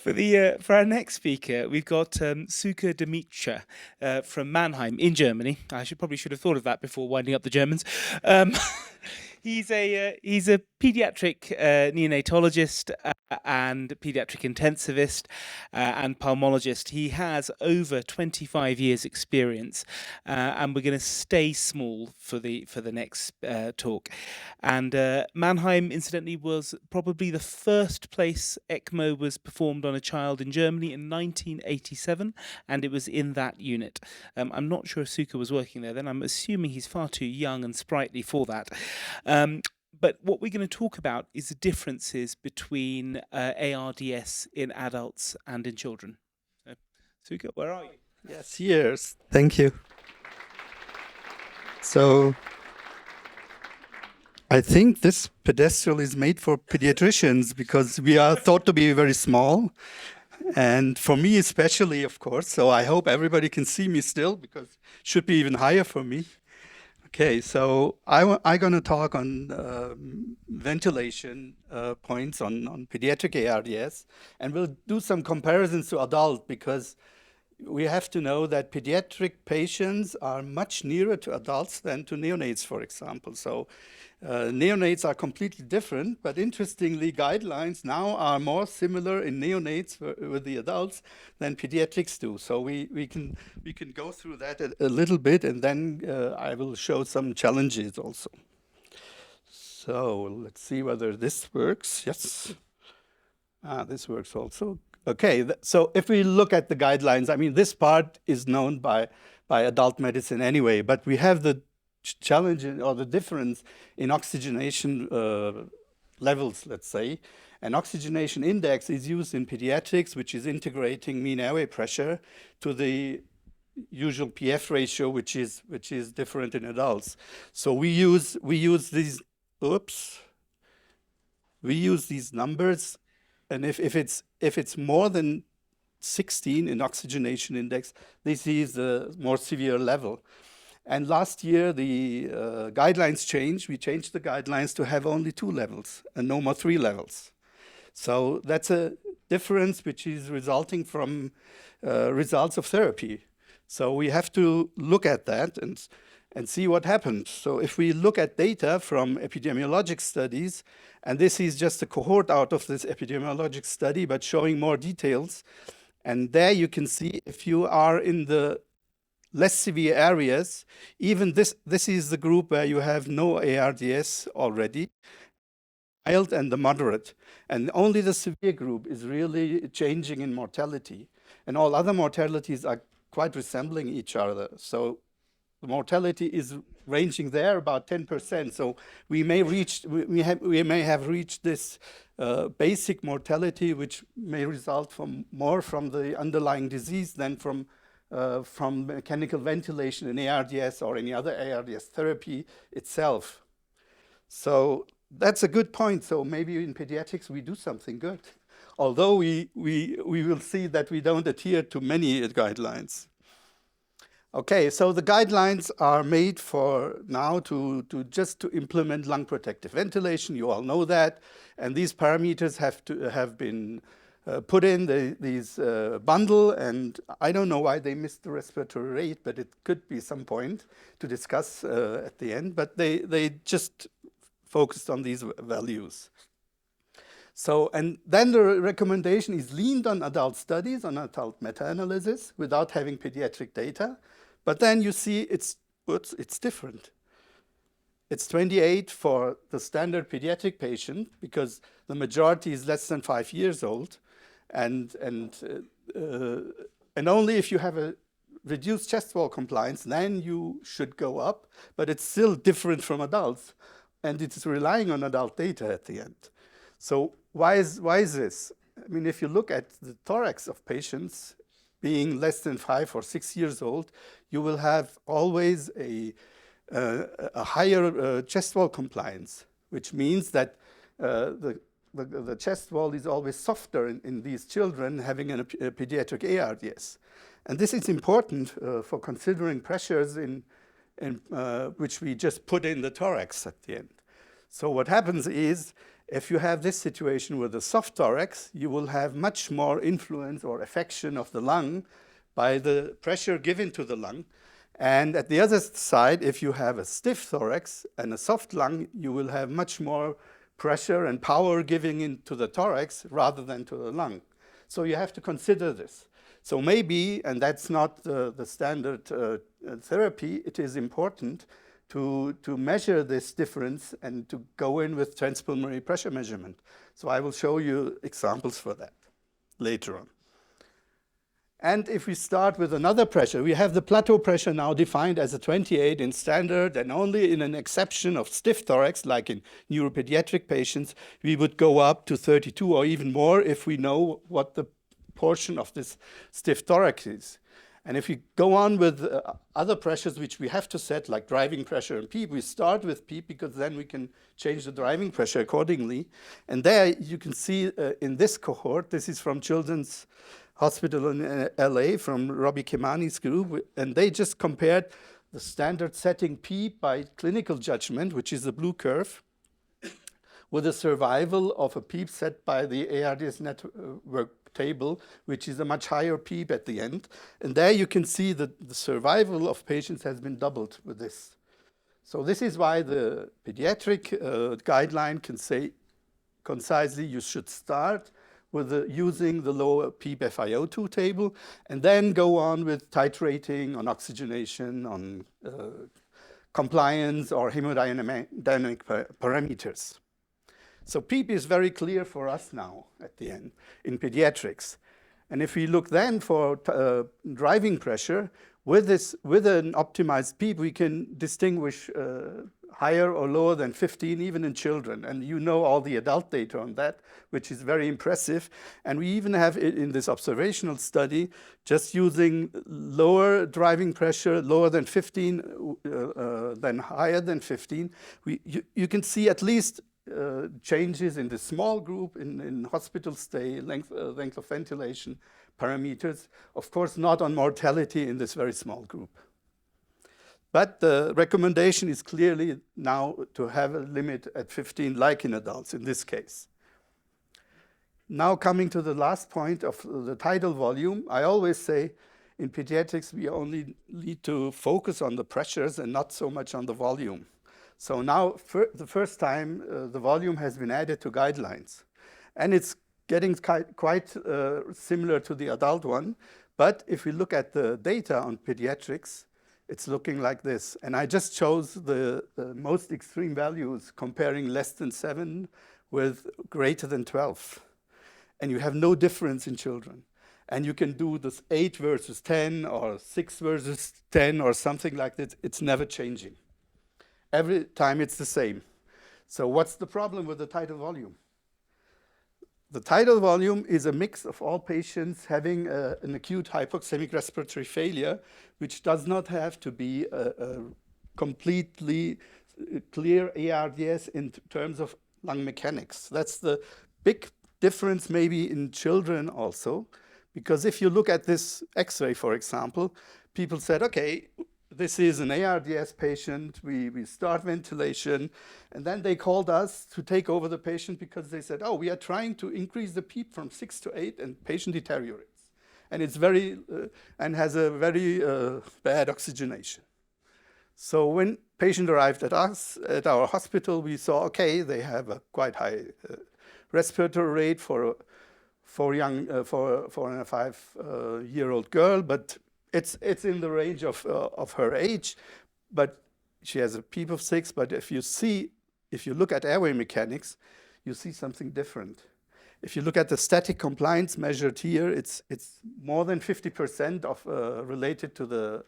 For our next speaker, we've got Süha Demirakca from Mannheim in Germany. I probably should have thought of that before winding up the Germans. Um, he's a pediatric neonatologist and pediatric intensivist and pulmonologist. He has over 25 years experience, and we're going to stay small for the next talk. And Mannheim, incidentally, was probably the first place ECMO was performed on a child in Germany in 1987, and it was in that unit. I'm not sure if Süha was working there then. I'm assuming he's far too young and sprightly for that. But what we're going to talk about is the differences between ARDS in adults and in children. Süha, where are you? Yes, yes. Thank you. So I think this pedestal is made for pediatricians because we are thought to be very small. And for me especially, of course. So I hope everybody can see me still because it should be even higher for me. Okay, so I'm going to talk on ventilation points on pediatric ARDS, and we'll do some comparisons to adult because we have to know that pediatric patients are much nearer to adults than to neonates, for example. So neonates are completely different, but interestingly, guidelines now are more similar in neonates with the adults than pediatrics do. So we can go through that a little bit, and then I will show some challenges also. So let's see whether this works. Yes. This works also. Okay, so if we look at the guidelines, I mean, this part is known by adult medicine anyway, but we have the challenge or the difference in oxygenation levels, let's say. An oxygenation index is used in pediatrics, which is integrating mean airway pressure to the usual PF ratio, which is different in adults. So we use these. We use these numbers. And if it's more than 16 in oxygenation index, this is a more severe level. And last year, the guidelines changed. We changed the guidelines to have only 2 levels and no more 3 levels. So that's a difference which is resulting from results of therapy. So we have to look at that and see what happened. So if we look at data from epidemiologic studies, and this is just a cohort out of this epidemiologic study, but showing more details, and there you can see if you are in the less severe areas, even this is the group where you have no ARDS already, mild and the moderate, and only the severe group is really changing in mortality, and all other mortalities are quite resembling each other. So the mortality is ranging there about 10%. So we may have reached this basic mortality, which may result from more from the underlying disease than from mechanical ventilation in ARDS or any other ARDS therapy itself. So that's a good point. So maybe in pediatrics we do something good, although we will see that we don't adhere to many guidelines. Okay, so the guidelines are made for now to implement lung protective ventilation. You all know that, and these parameters have been put in these bundle, and I don't know why they missed the respiratory rate, but it could be some point to discuss at the end. But they just focused on these values. So, and then the recommendation is leaned on adult studies, on adult meta-analysis, without having pediatric data. But then you see it's different. It's 28 for the standard pediatric patient because the majority is less than 5 years old, and only if you have a reduced chest wall compliance, then you should go up. But it's still different from adults, and it's relying on adult data at the end. So why is this? I mean, if you look at the thorax of patients being less than 5 or 6 years old, you will have always a higher chest wall compliance, which means that the chest wall is always softer in these children having a pediatric ARDS. And this is important for considering pressures which we just put in the thorax at the end. So what happens is, If you have this situation with a soft thorax, you will have much more influence or affection of the lung by the pressure given to the lung. And at the other side, if you have a stiff thorax and a soft lung, you will have much more pressure and power giving into the thorax rather than to the lung. So you have to consider this. So maybe, and that's not the standard therapy, it is important to measure this difference and to go in with transpulmonary pressure measurement. So I will show you examples for that later on. And if we start with another pressure, we have the plateau pressure now defined as a 28 in standard, and only in an exception of stiff thorax, like in neuropediatric patients, we would go up to 32 or even more if we know what the portion of this stiff thorax is. And if you go on with other pressures which we have to set, like driving pressure and PEEP, we start with PEEP because then we can change the driving pressure accordingly. And there you can see in this cohort, this is from Children's Hospital in LA, from Robbie Kimani's group, and they just compared the standard setting PEEP by clinical judgment, which is the blue curve, with the survival of a PEEP set by the ARDS network table, which is a much higher PEEP at the end. And there you can see that the survival of patients has been doubled with this. So this is why the pediatric guideline can say concisely you should start with using the lower PEEP FiO2 table and then go on with titrating on oxygenation, on compliance or hemodynamic parameters. So PEEP is very clear for us now at the end in pediatrics. And if we look then for driving pressure, with an optimized PEEP, we can distinguish higher or lower than 15, even in children. And you know all the adult data on that, which is very impressive. And we even have it in this observational study, just using lower driving pressure, lower than 15, than higher than 15. You can see at least changes in the small group, in hospital stay, length of ventilation parameters. Of course, not on mortality in this very small group. But the recommendation is clearly now to have a limit at 15, like in adults in this case. Now coming to the last point of the tidal volume, I always say in pediatrics we only need to focus on the pressures and not so much on the volume. So now, the first time, the volume has been added to guidelines. And it's getting quite similar to the adult one. But if we look at the data on pediatrics, it's looking like this. And I just chose the most extreme values, comparing less than 7 with greater than 12. And you have no difference in children. And you can do this 8 versus 10 or 6 versus 10 or something like that. It's never changing. Every time it's the same. So what's the problem with the tidal volume? The tidal volume is a mix of all patients having an acute hypoxemic respiratory failure, which does not have to be a completely clear ARDS in terms of lung mechanics. That's the big difference maybe in children also, because if you look at this X-ray, for example, people said, okay, this is an ARDS patient, we start ventilation, and then they called us to take over the patient because they said, oh, we are trying to increase the PEEP from 6 to 8 and patient deteriorates. And it's and has a very bad oxygenation. So when patient arrived at us, at our hospital, we saw, okay, they have a quite high respiratory rate for a 4 and a 5-year-old girl, but it's in the range of her age, but she has a PEEP of 6. But if you look at airway mechanics, you see something different. If you look at the static compliance measured here, it's more than 50% of related to the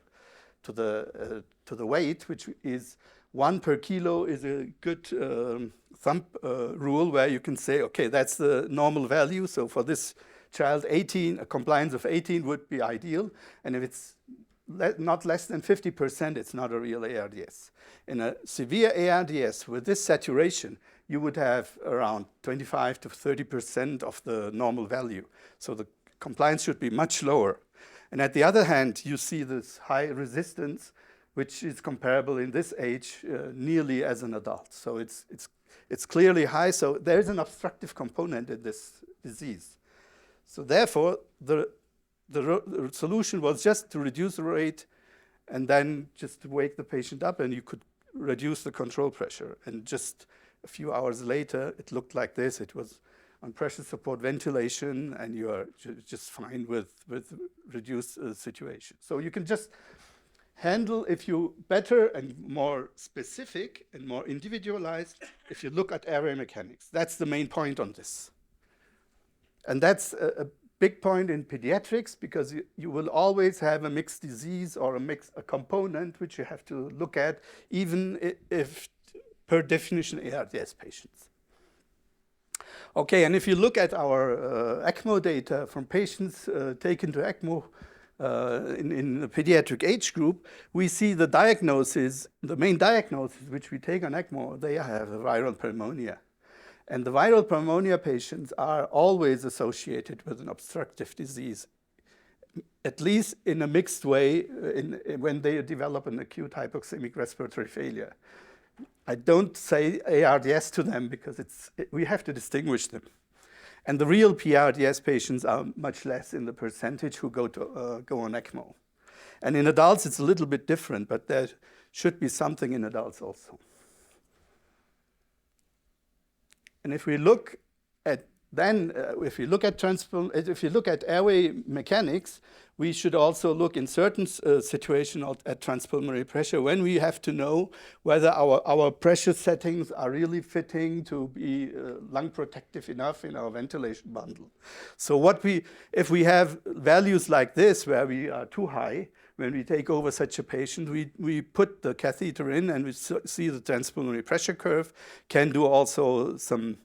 weight, which is 1 per kilo is a good thumb rule where you can say, okay, that's the normal value. So for this child, 18, a compliance of 18 would be ideal. And if it's not less than 50%, it's not a real ARDS. In a severe ARDS with this saturation, you would have around 25 to 30% of the normal value. So the compliance should be much lower. And at the other hand, you see this high resistance, which is comparable in this age nearly as an adult. So it's it's clearly high, so there's an obstructive component in this disease. So therefore, the solution was just to reduce the rate and then just to wake the patient up, and you could reduce the control pressure. And just a few hours later, it looked like this. It was on pressure support ventilation, and you are just fine with reduced situation. So you can just handle, if you better and more specific and more individualized, if you look at airway mechanics. That's the main point on this. And that's a big point in pediatrics, because you will always have a mixed disease or a component which you have to look at, even if per definition ARDS patients. Okay, and if you look at our ECMO data from patients taken to ECMO in the pediatric age group, we see the diagnosis, the main diagnosis which we take on ECMO, they have a viral pneumonia. And the viral pneumonia patients are always associated with an obstructive disease, at least in a mixed way when they develop an acute hypoxemic respiratory failure. I don't say ARDS to them because we have to distinguish them. And the real PARDS patients are much less in the percentage who go on ECMO. And in adults, it's a little bit different, but there should be something in adults also. And if we look at if you look at airway mechanics, we should also look in certain situations at transpulmonary pressure when we have to know whether our pressure settings are really fitting to be lung protective enough in our ventilation bundle. So if we have values like this where we are too high, when we take over such a patient, we put the catheter in and we see the transpulmonary pressure curve, can do also some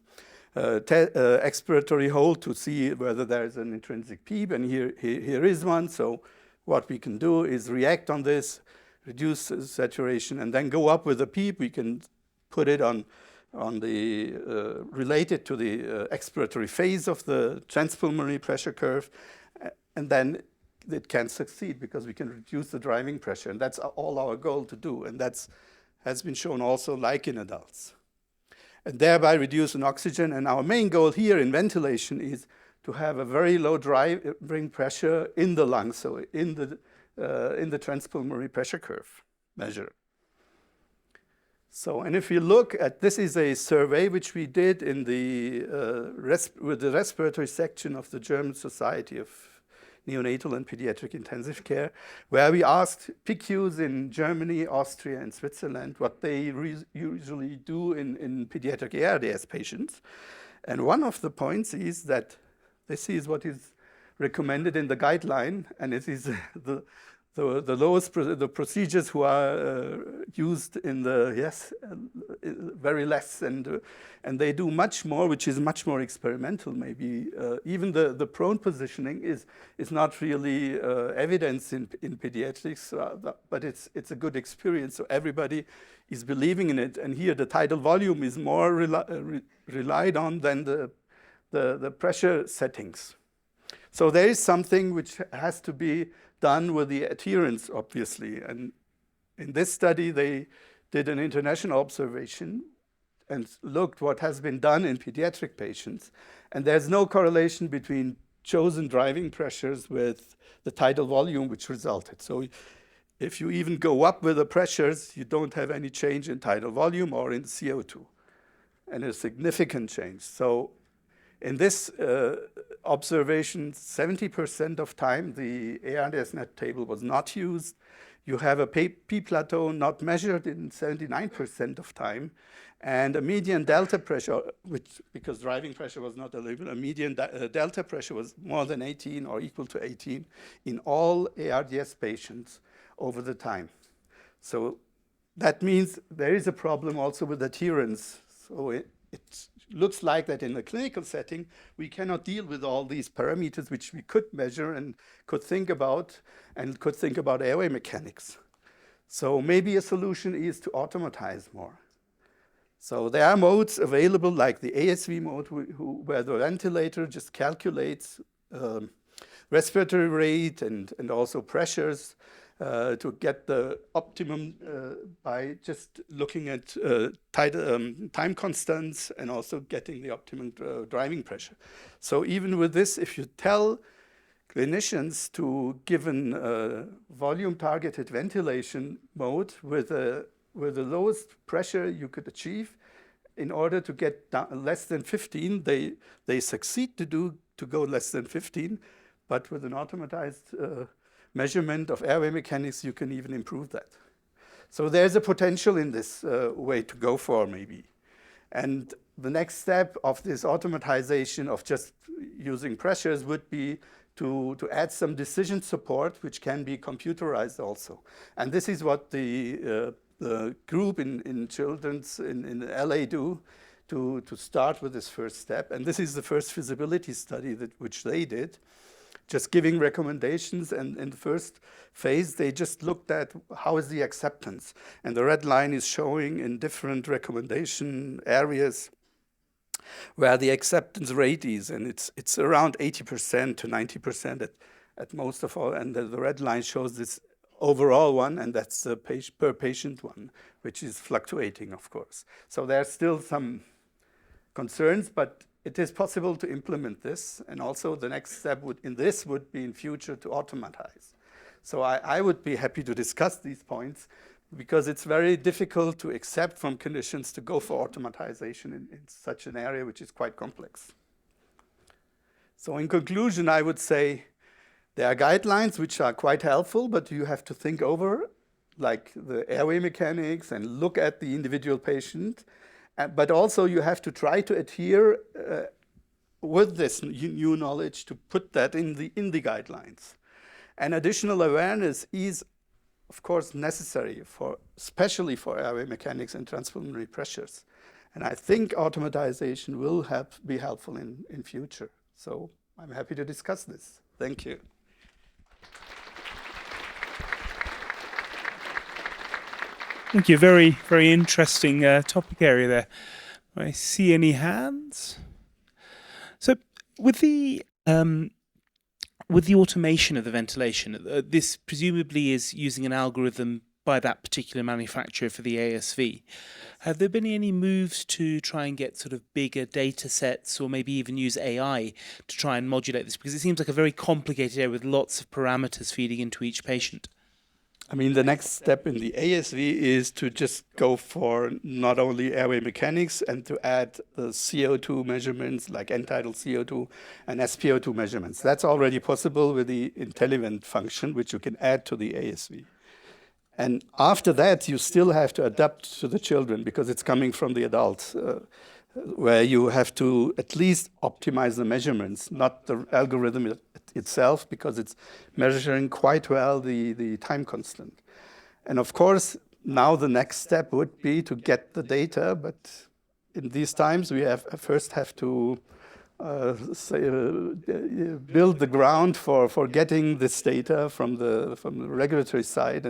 expiratory hold to see whether there is an intrinsic PEEP, and here is one. So what we can do is react on this, reduce saturation, and then go up with a PEEP. We can put it on the related to the expiratory phase of the transpulmonary pressure curve, and then it can succeed because we can reduce the driving pressure, and that's all our goal to do, and has been shown also like in adults. And thereby reduce an oxygen. And our main goal here in ventilation is to have a very low driving pressure in the lungs, so in the transpulmonary pressure curve measure. So, and if you look at, this is a survey which we did in with the respiratory section of the German Society of Neonatal and Pediatric Intensive Care, where we asked PICUs in Germany, Austria, and Switzerland what they usually do in pediatric ARDS patients. And one of the points is that this is what is recommended in the guideline, and it is the lowest the procedures who are used in very less, and they do much more, which is much more experimental. Maybe even the prone positioning is not really evidence in pediatrics, but it's a good experience. So everybody is believing in it, and here the tidal volume is more relied on than the pressure settings. So there is something which has to be done with the adherence, obviously. And in this study, they did an international observation and looked what has been done in pediatric patients. And there's no correlation between chosen driving pressures with the tidal volume which resulted. So if you even go up with the pressures, you don't have any change in tidal volume or in CO2, and a significant change. So in this observation, 70% of time, the ARDS net table was not used. You have a P plateau not measured in 79% of time, and a median delta pressure, because driving pressure was not available, a median delta pressure was more than 18 or equal to 18 in all ARDS patients over the time. So that means there is a problem also with adherence. So it looks like that in the clinical setting, we cannot deal with all these parameters which we could measure and could think about airway mechanics. So maybe a solution is to automatize more. So there are modes available like the ASV mode where the ventilator just calculates respiratory rate and also pressures, to get the optimum by just looking at time constants and also getting the optimum driving pressure. So even with this, if you tell clinicians to give a volume-targeted ventilation mode with the lowest pressure you could achieve, in order to get down less than 15, they succeed to go less than 15, but with an automatized measurement of airway mechanics, you can even improve that. So there's a potential in this way to go for, maybe. And the next step of this automatization of just using pressures would be to add some decision support, which can be computerized also. And this is what the group in children's in LA do to start with this first step. And this is the first feasibility study which they did, just giving recommendations. And in the first phase, they just looked at how is the acceptance. And the red line is showing in different recommendation areas where the acceptance rate is. And it's around 80% to 90% at most of all. And the red line shows this overall one, and that's the per patient one, which is fluctuating, of course. So there are still some concerns, but it is possible to implement this. And also the next step would be in future to automatize. So I would be happy to discuss these points, because it's very difficult to accept from clinicians to go for automatization in such an area which is quite complex. So in conclusion, I would say there are guidelines which are quite helpful, but you have to think over, like the airway mechanics, and look at the individual patient. But also you have to try to adhere with this new knowledge to put that in the guidelines. And additional awareness is, of course, necessary especially for airway mechanics and transpulmonary pressures. And I think automatization will be helpful in future. So I'm happy to discuss this. Thank you. Thank you. Very, very interesting topic area there. Do I see any hands? So with the automation of the ventilation, this presumably is using an algorithm by that particular manufacturer for the ASV. Have there been any moves to try and get sort of bigger data sets, or maybe even use AI to try and modulate this? Because it seems like a very complicated area with lots of parameters feeding into each patient. I mean, the next step in the ASV is to just go for not only airway mechanics and to add the CO2 measurements like end-tidal CO2 and SpO2 measurements. That's already possible with the IntelliVent function, which you can add to the ASV. And after that, you still have to adapt to the children, because it's coming from the adults, where you have to at least optimize the measurements, not the algorithm itself, because it's measuring quite well the time constant. And of course, now the next step would be to get the data, but in these times we first have to build the ground for getting this data from the regulatory side.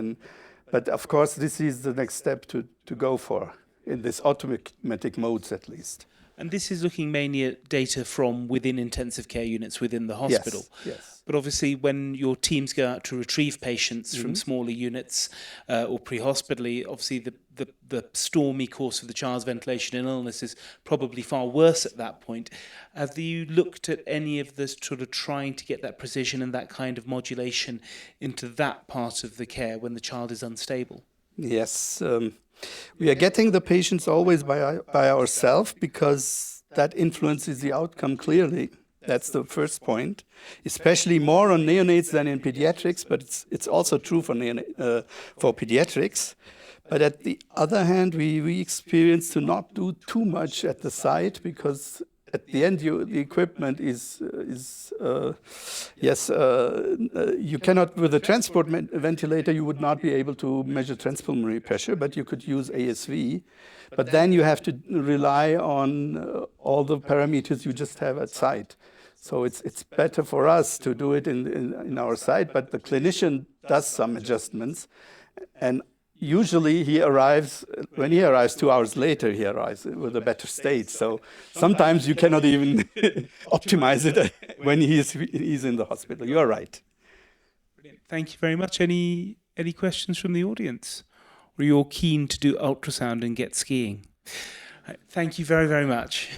But of course, this is the next step to go for, in this automatic modes at least. And this is looking mainly at data from within intensive care units within the hospital. Yes. But obviously, when your teams go out to retrieve patients from smaller units or pre-hospitally, obviously the stormy course of the child's ventilation and illness is probably far worse at that point. Have you looked at any of this sort of trying to get that precision and that kind of modulation into that part of the care when the child is unstable? Yes. We are getting the patients always by ourselves, because that influences the outcome clearly. That's the first point, especially more on neonates than in pediatrics, but it's also true for pediatrics. But at the other hand, we experience to not do too much at the site, because at the end, the equipment is you cannot, with a transport ventilator, you would not be able to measure transpulmonary pressure, but you could use ASV. But then you have to rely on all the parameters you just have at site. So it's better for us to do it in our site, but the clinician does some adjustments. And usually when he arrives 2 hours later, he arrives with a better state. So sometimes you cannot even optimize it when he's in the hospital. You are right. Brilliant. Thank you very much. Any Any questions from the audience? Or are you all keen to do ultrasound and get skiing? Right, thank you very, very much.